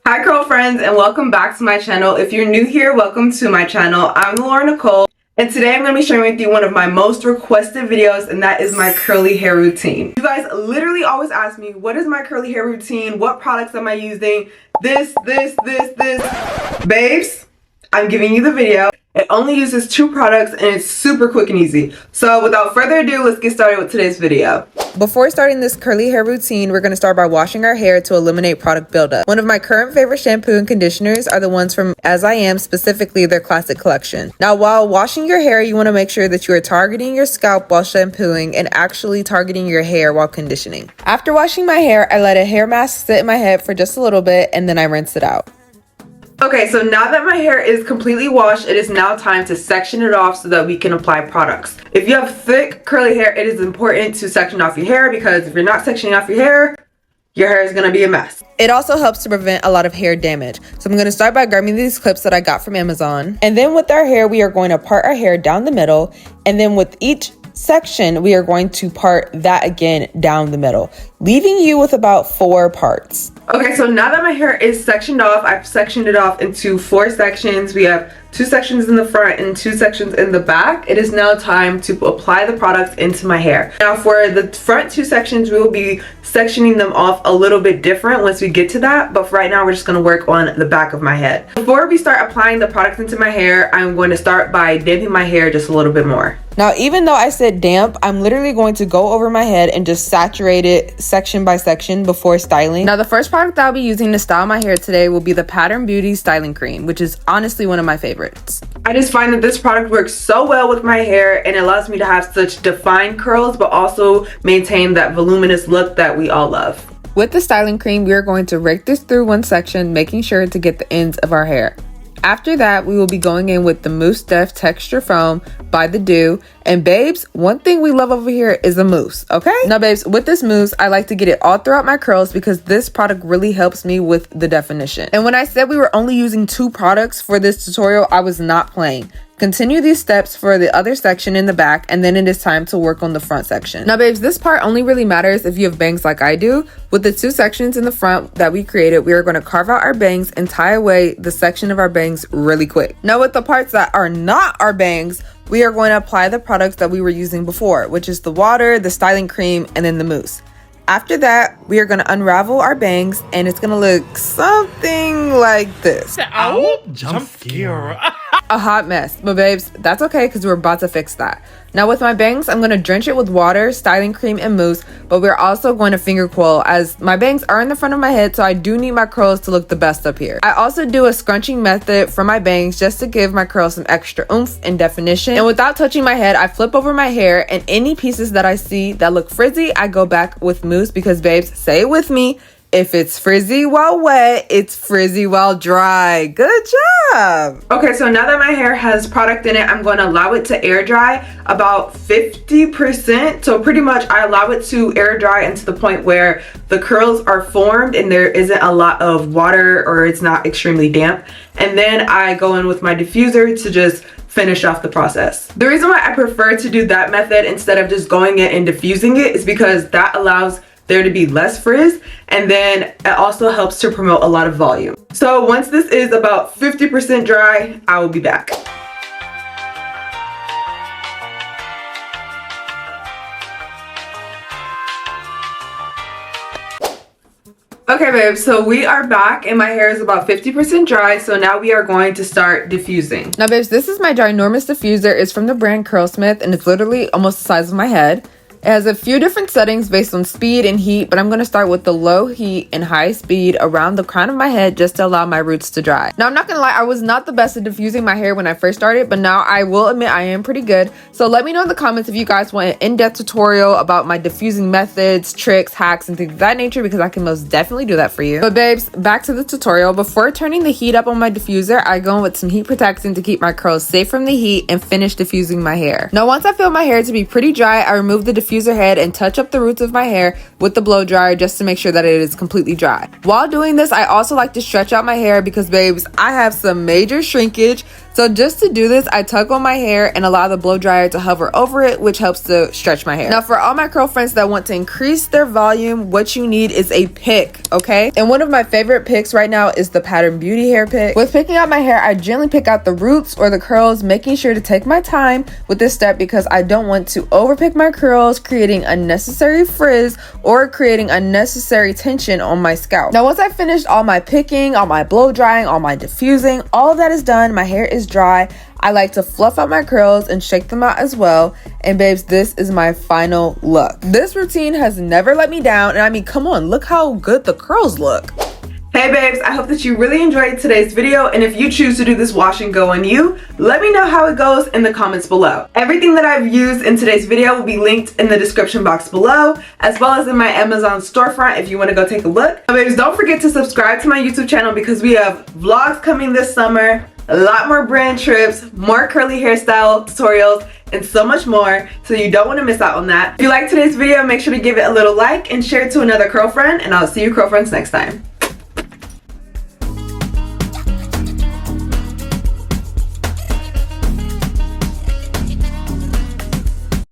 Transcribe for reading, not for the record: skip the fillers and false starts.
Hi curl friends, and welcome back to my channel. If you're new here, welcome to my channel. I'm thelaurynicole, and today I'm going to be sharing with you one of my most requested videos, and that is my curly hair routine. You guys literally always ask me, what is my curly hair routine? What products am I using? This. Babes, I'm giving you the video. It only uses 2 products and it's super quick and easy. So without further ado, let's get started with today's video. Before starting this curly hair routine, we're going to start by washing our hair to eliminate product buildup. One of my current favorite shampoo and conditioners are the ones from As I Am, specifically their classic collection. Now, while washing your hair, you want to make sure that you are targeting your scalp while shampooing and actually targeting your hair while conditioning. After washing my hair, I let a hair mask sit in my head for just a little bit and then I rinse it out. Okay, so now that my hair is completely washed, it is now time to section it off so that we can apply products. If you have thick curly hair, it is important to section off your hair because if you're not sectioning off your hair is going to be a mess. It also helps to prevent a lot of hair damage. So I'm going to start by grabbing these clips that I got from Amazon. And then with our hair, we are going to part our hair down the middle. And then with each section, we are going to part that again down the middle, leaving you with about 4 parts. Okay, so now that my hair is sectioned off, I've sectioned it off into 4 sections. We have 2 sections in the front and 2 sections in the back. It is now time to apply the products into my hair. Now for the front 2 sections, we will be sectioning them off a little bit different once we get to that, but for right now we're just going to work on the back of my head. Before we start applying the products into my hair, I'm going to start by damping my hair just a little bit more. Now, even though I said damp, I'm literally going to go over my head and just saturate it section by section before styling. Now, the first product I'll be using to style my hair today will be the Pattern Beauty Styling Cream, which is honestly one of my favorites. I just find that this product works so well with my hair and it allows me to have such defined curls, but also maintain that voluminous look that we all love. With the styling cream, we are going to rake this through one section, making sure to get the ends of our hair. After that, we will be going in with the Mousse Def Texture Foam by The Dew. And babes, one thing we love over here is a mousse, okay? Now babes, with this mousse, I like to get it all throughout my curls because this product really helps me with the definition. And when I said we were only using 2 products for this tutorial, I was not playing. Continue these steps for the other section in the back, and then it is time to work on the front section. Now babes, this part only really matters if you have bangs like I do. With the 2 sections in the front that we created, we are going to carve out our bangs and tie away the section of our bangs really quick. Now with the parts that are not our bangs, we are going to apply the products that we were using before, which is the water, the styling cream, and then the mousse. After that, we are going to unravel our bangs and it's going to look something like this. Ow, jump scare. A hot mess, but babes, that's okay because we're about to fix that. Now with my bangs, I'm going to drench it with water, styling cream, and mousse, but we're also going to finger coil as my bangs are in the front of my head, so I do need my curls to look the best up here. I also do a scrunching method for my bangs just to give my curls some extra oomph and definition. And without touching my head, I flip over my hair and any pieces that I see that look frizzy, I go back with mousse because babes, say it with me. If it's frizzy while wet, it's frizzy while dry. Good job. Okay, so now that my hair has product in it, I'm going to allow it to air dry about 50%. So pretty much I allow it to air dry into the point where the curls are formed and there isn't a lot of water or it's not extremely damp. And then I go in with my diffuser to just finish off the process. The reason why I prefer to do that method instead of just going in and diffusing it is because that allows there to be less frizz, and then it also helps to promote a lot of volume. So once this is about 50% dry, I will be back. Okay babe, so we are back and my hair is about 50% dry, so now we are going to start diffusing. Now babes, this is my ginormous diffuser. It's from the brand Curlsmith and it's literally almost the size of my head. It has a few different settings based on speed and heat, but I'm going to start with the low heat and high speed around the crown of my head just to allow my roots to dry. Now, I'm not going to lie, I was not the best at diffusing my hair when I first started, but now I will admit I am pretty good. So let me know in the comments if you guys want an in-depth tutorial about my diffusing methods, tricks, hacks, and things of that nature because I can most definitely do that for you. But babes, back to the tutorial. Before turning the heat up on my diffuser, I go in with some heat protection to keep my curls safe from the heat and finish diffusing my hair. Now, once I feel my hair to be pretty dry, I remove the diffuser head and touch up the roots of my hair with the blow dryer just to make sure that it is completely dry. While doing this, I also like to stretch out my hair because babes, I have some major shrinkage. So just to do this, I tug on my hair and allow the blow dryer to hover over it, which helps to stretch my hair. Now for all my curl friends that want to increase their volume, what you need is a pick, okay? And one of my favorite picks right now is the Pattern Beauty hair pick. With picking out my hair, I gently pick out the roots or the curls, making sure to take my time with this step because I don't want to overpick my curls, creating unnecessary frizz or creating unnecessary tension on my scalp. Now once I've finished all my picking, all my blow drying, all my diffusing, all of that is done, my hair is dry. I like to fluff out my curls and shake them out as well. And babes, this is my final look. This routine has never let me down. And I mean, come on, look how good the curls look. Hey babes, I hope that you really enjoyed today's video, and if you choose to do this wash and go on you, let me know how it goes in the comments below. Everything that I've used in today's video will be linked in the description box below, as well as in my Amazon storefront if you want to go take a look. Now, babes, don't forget to subscribe to my YouTube channel because we have vlogs coming this summer, a lot more brand trips, more curly hairstyle tutorials, and so much more, so you don't want to miss out on that. If you like today's video, make sure to give it a little like and share it to another curl friend, and I'll see you curl friends next time.